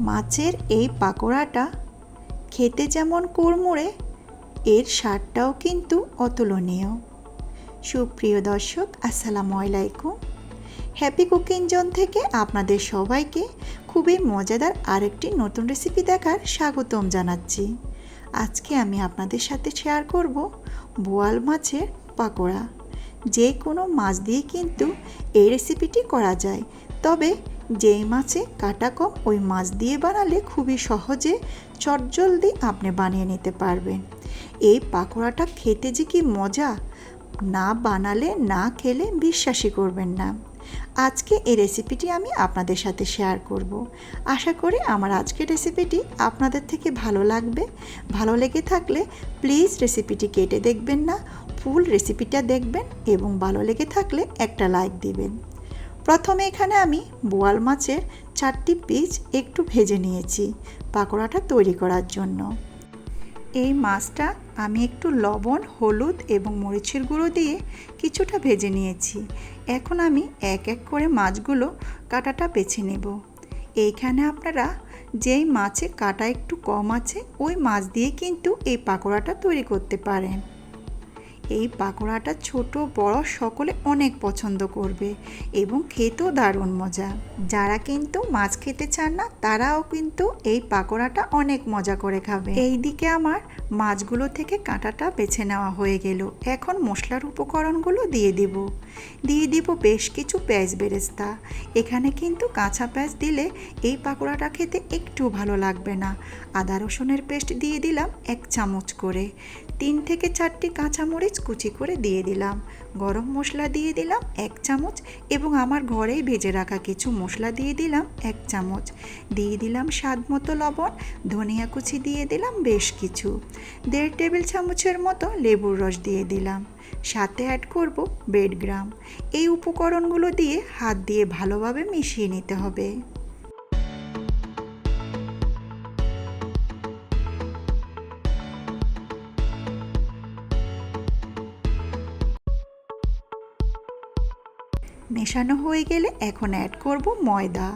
মাছের এই পাকোড়াটা খেতে যেমন কুড়মুড়ে, এর স্বাদটাও কিন্তু অতুলনীয়। সুপ্রিয় দর্শক, আসসালামু আলাইকুম। হ্যাপি কুকিং জোন থেকে আপনাদের সবাইকে খুবই মজাদার আরেকটি নতুন রেসিপি দেখার স্বাগতম জানাচ্ছি। আজকে আমি আপনাদের সাথে শেয়ার করব বোয়াল মাছের পাকোড়া। যে কোনো মাছ দিয়ে কিন্তু এই রেসিপিটি করা যায়, তবে যেই মাছে কাটা কম ওই মাছ দিয়ে বানালে খুবই সহজে চটজলদি আপনি বানিয়ে নিতে পারবেন। এই পাকোড়াটা খেতে যে কি মজা, না বানালে না খেলে বিশ্বাসই করবেন না। আজকে এই রেসিপিটি আমি আপনাদের সাথে শেয়ার করব। আশা করি আমার আজকের রেসিপিটি আপনাদের থেকে ভালো লাগবে। ভালো লেগে থাকলে প্লিজ রেসিপিটি কেটে দেখবেন না, ফুল রেসিপিটা দেখবেন এবং ভালো লেগে থাকলে একটা লাইক দিবেন। প্রথমে এখানে আমি বোয়াল মাছের 4টি পিস একটু ভেজে নিয়েছি পাকোড়াটা তৈরি করার জন্য। এই মাছটা আমি একটু লবণ, হলুদ এবং মরিচের গুঁড়ো দিয়ে কিছুটা ভেজে নিয়েছি। এখন আমি এক এক করে মাছগুলো কাঁটাটা বেছে নেব। এইখানে আপনারা যেই মাছে কাঁটা একটু কম আছে ওই মাছ দিয়ে কিন্তু এই পাকোড়াটা তৈরি করতে পারেন। এই পাকোড়াটা ছোট বড় সকলে অনেক পছন্দ করবে এবং খেতেও দারুণ মজা। যারা কিন্তু মাছ খেতে চান না তারাও কিন্তু এই পাকোড়াটা অনেক মজা করে খাবে। এই দিকে আমার মাছগুলো থেকে কাঁটাটা বেছে নেওয়া হয়ে গেল। এখন মশলার উপকরণগুলো দিয়ে দিব বেশ কিছু পেঁয়াজ বেরেস্তা। এখানে কিন্তু কাঁচা পেঁয়াজ দিলে এই পাকোড়াটা খেতে একটু ভালো লাগবে না। আদা রসুনের পেস্ট দিয়ে দিলাম 1 চামচ করে। 3 থেকে 4টি কাঁচামরিচ কুচি করে দিয়ে দিলাম। গরম মশলা দিয়ে দিলাম 1 চামচ এবং আমার ঘরেই ভেজে রাখা কিছু মশলা দিয়ে দিলাম 1 চামচ। দিয়ে দিলাম স্বাদ মতো লবণ, ধনিয়া কুচি দিয়ে দিলাম বেশ কিছু। 1.5 টেবিল চামচের মতো লেবুর রস দিয়ে দিলাম। সাথে অ্যাড করব বেডগ্রাম। এই উপকরণগুলো দিয়ে হাত দিয়ে ভালোভাবে মিশিয়ে নিতে হবে। মেশানো হয়ে গেলে এখন অ্যাড করব ময়দা।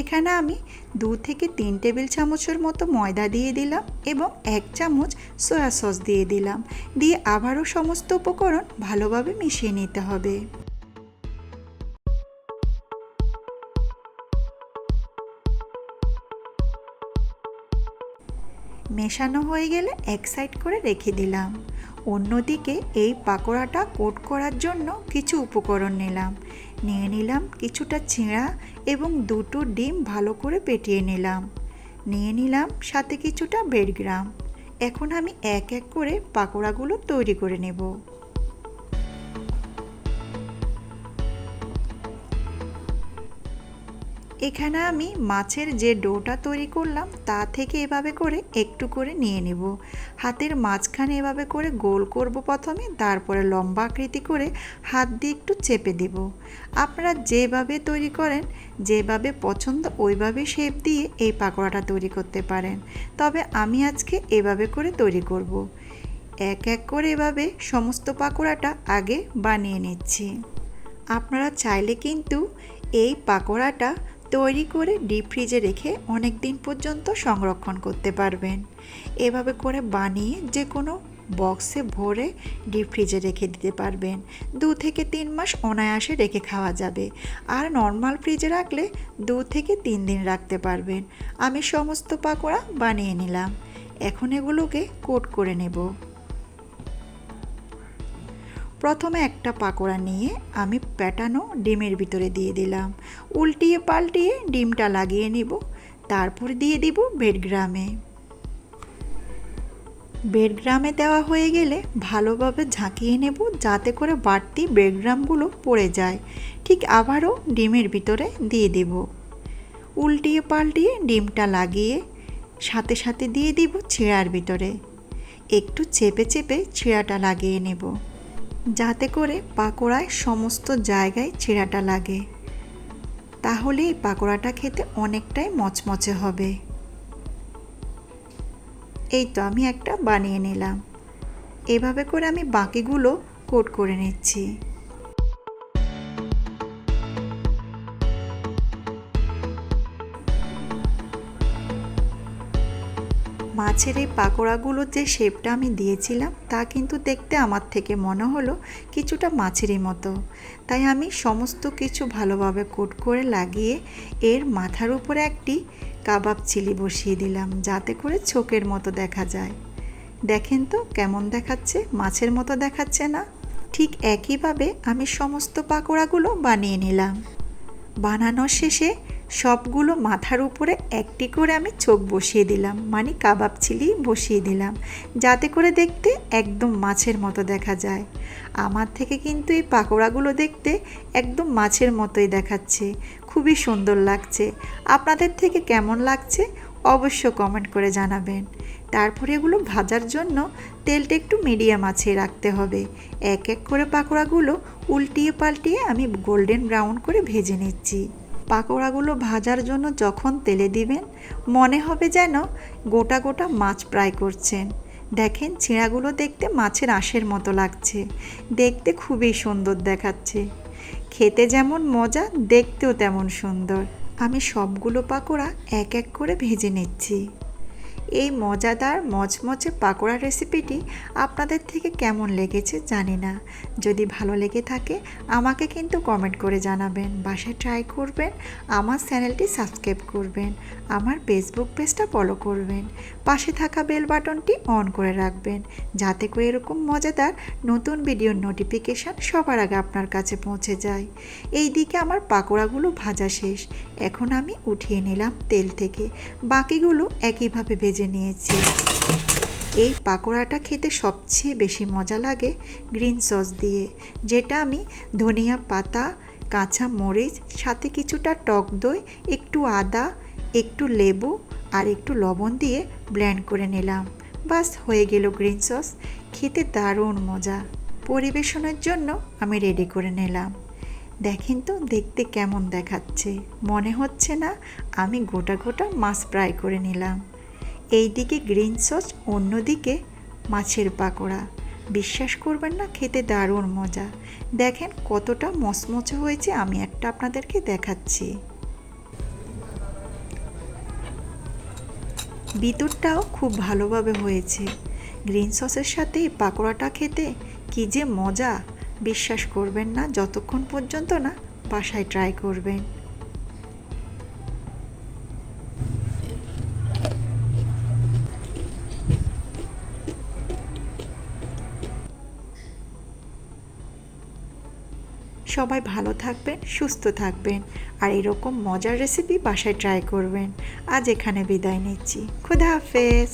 এখানে আমি 2 থেকে 3 টেবিল চামচের মতো ময়দা দিয়ে দিলাম এবং 1 চামচ সয়া সস দিয়ে দিলাম। দিয়ে আবারও সমস্ত উপকরণ ভালোভাবে মিশিয়ে নিতে হবে। মেশানো হয়ে গেলে এক সাইড করে রেখে দিলাম। অন্যদিকে এই পাকোড়াটা কোট করার জন্য কিছু উপকরণ নিয়ে নিলাম কিছুটা চিঁড়া এবং 2টো ডিম ভালো করে ফেটিয়ে নিয়ে নিলাম সাথে কিছুটা বেডগ্রাম। এখন আমি এক এক করে পাকোড়াগুলো তৈরি করে নেব। এখানে আমি মাছের যে ডোটা তৈরি করলাম তা থেকে এভাবে করে একটু করে নিয়ে নেব। হাতের মাঝখানে এভাবে করে গোল করব প্রথমে, তারপরে লম্বা আকৃতি করে হাত দিয়ে একটু চেপে দেব। আপনারা যেভাবে তৈরি করেন, যেভাবে পছন্দ ওইভাবে শেপ দিয়ে এই পাকোড়াটা তৈরি করতে পারেন, তবে আমি আজকে এভাবে করে তৈরি করব। এক এক করে এভাবে সমস্ত পাকোড়াটা আগে বানিয়ে নিচ্ছি। আপনারা চাইলে কিন্তু এই পাকোড়াটা তৈরি করে ডিপ ফ্রিজে রেখে অনেক দিন পর্যন্ত সংরক্ষণ করতে পারবেন। এভাবে করে বানিয়ে যে কোনো বক্সে ভরে ডিপ ফ্রিজে রেখে দিতে পারবেন। 2 থেকে 3 মাস অনায়াসে রেখে খাওয়া যাবে। আর নর্মাল ফ্রিজে রাখলে 2 থেকে 3 দিন রাখতে পারবেন। আমি সমস্ত পাকোড়া বানিয়ে নিলাম। এখন এগুলোকে কোট করে নেব। প্রথমে একটা পাকোড়া নিয়ে আমি প্যাটানো ডিমের ভিতরে দিয়ে দিলাম। উল্টিয়ে পাল্টিয়ে ডিমটা লাগিয়ে নিব। তারপর দিয়ে দিব বেডগ্রামে দেওয়া হয়ে গেলে ভালোভাবে ঝাঁকিয়ে নেব যাতে করে বাড়তি বেডগ্রামগুলো পড়ে যায়। ঠিক আবারও ডিমের ভিতরে দিয়ে দেব। উল্টিয়ে পাল্টিয়ে ডিমটা লাগিয়ে সাথে সাথে দিয়ে দিব ছিঁড়ার ভিতরে। একটু চেপে চেপে ছিঁড়াটা লাগিয়ে নেব যাতে করে পাকোড়ায় সমস্ত জায়গায় ছিঁড়াটা লাগে। তাহলে এই পাকোড়াটা খেতে অনেকটাই মচমচে হবে। এই তো আমি একটা বানিয়ে নিলাম। এভাবে করে আমি বাকিগুলো কোট করে নিচ্ছি। মাছের এই পাকোড়াগুলোর যে শেপটা আমি দিয়েছিলাম তা কিন্তু দেখতে আমার থেকে মনে হলো কিছুটা মাছেরই মতো, তাই আমি সমস্ত কিছু ভালোভাবে কোট করে লাগিয়ে এর মাথার উপরে একটি কাবাব চিলি বসিয়ে দিলাম, যাতে করে ছোকের মতো দেখা যায়। দেখেন তো কেমন দেখাচ্ছে, মাছের মতো দেখাচ্ছে না? ঠিক একইভাবে আমি সমস্ত পাকোড়াগুলো বানিয়ে নিলাম। বানানোর শেষে সবগুলো মাথার উপরে একটি করে আমি চোখ বসিয়ে দিলাম, মানে কাবাব চিলি বসিয়ে দিলাম, যাতে করে দেখতে একদম মাছের মতো দেখা যায়। আমার থেকে কিন্তু এই পাকোড়াগুলো দেখতে একদম মাছের মতোই দেখাচ্ছে, খুবই সুন্দর লাগছে। আপনাদের থেকে কেমন লাগছে অবশ্য কমেন্ট করে জানাবেন। তারপরে এগুলো ভাজার জন্য তেলটা একটু মিডিয়াম আঁচে রাখতে হবে। এক এক করে পাকোড়াগুলো উল্টিয়ে পাল্টিয়ে আমি গোল্ডেন ব্রাউন করে ভেজে নিচ্ছি। পাকোড়াগুলো ভাজার জন্য যখন তেলে দিবেন মনে হবে যেন গোটা গোটা মাছ ফ্রাই করছেন। দেখেন চিড়াগুলো দেখতে মাছের আঁশের মতো লাগছে, দেখতে খুবই সুন্দর দেখাচ্ছে। খেতে যেমন মজা, দেখতেও তেমন সুন্দর। আমি সবগুলো পাকোড়া এক এক করে ভেজে নিচ্ছি। এই মজাদার মচমচে পাকোড়া রেসিপিটি আপনাদের থেকে কেমন লেগেছে জানি না। যদি ভালো লেগে থাকে আমাকে কিন্তু কমেন্ট করে জানাবেন, বাসায় ট্রাই করবেন, আমার চ্যানেলটি সাবস্ক্রাইব করবেন, আমার ফেসবুক পেজটা ফলো করবেন, পাশে থাকা বেল বাটনটি অন করে রাখবেন, যাতে করে এরকম মজাদার নতুন ভিডিওর নোটিফিকেশান সবার আগে আপনার কাছে পৌঁছে যায়। এই দিকে আমার পাকোড়াগুলো ভাজা শেষ, এখন আমি উঠিয়ে নিলাম তেল থেকে, বাকিগুলো একইভাবে ভেজে নিয়েছি। এই পাকোড়াটা খেতে সবচেয়ে বেশি মজা লাগে গ্রিন সস দিয়ে, যেটা আমি ধনিয়া পাতা, কাঁচা মরিচ, সাথে কিছুটা টক দই, একটু আদা, একটু লেবু আর একটু লবণ দিয়ে ব্লেন্ড করে নিলাম। বাস হয়ে গেল গ্রিন সস, খেতে দারুণ মজা। পরিবেশনের জন্য আমি রেডি করে নিলাম। দেখেন তো দেখতে কেমন দেখাচ্ছে, মনে হচ্ছে না আমি গোটা গোটা মাছ ফ্রাই করে নিলাম। এই দিকে গ্রিন সস, অন্যদিকে মাছের পাকোড়া। বিশ্বাস করবেন না, খেতে দারুণ মজা। দেখেন কতটা মচমচে হয়েছে, আমি একটা আপনাদেরকে দেখাচ্ছি। ভিতরটাও খুব ভালোভাবে হয়েছে। গ্রিন সসের সাথে এই পাকোড়াটা খেতে কী যে মজা, বিশ্বাস করবেন না যতক্ষণ পর্যন্ত না বাসায় ট্রাই করবেন। সবাই ভালো থাকবেন, সুস্থ থাকবেন, আর এরকম মজার রেসিপি বাসায় ট্রাই করবেন। আজ এখানে বিদায় নিচ্ছি। খোদা হাফেজ।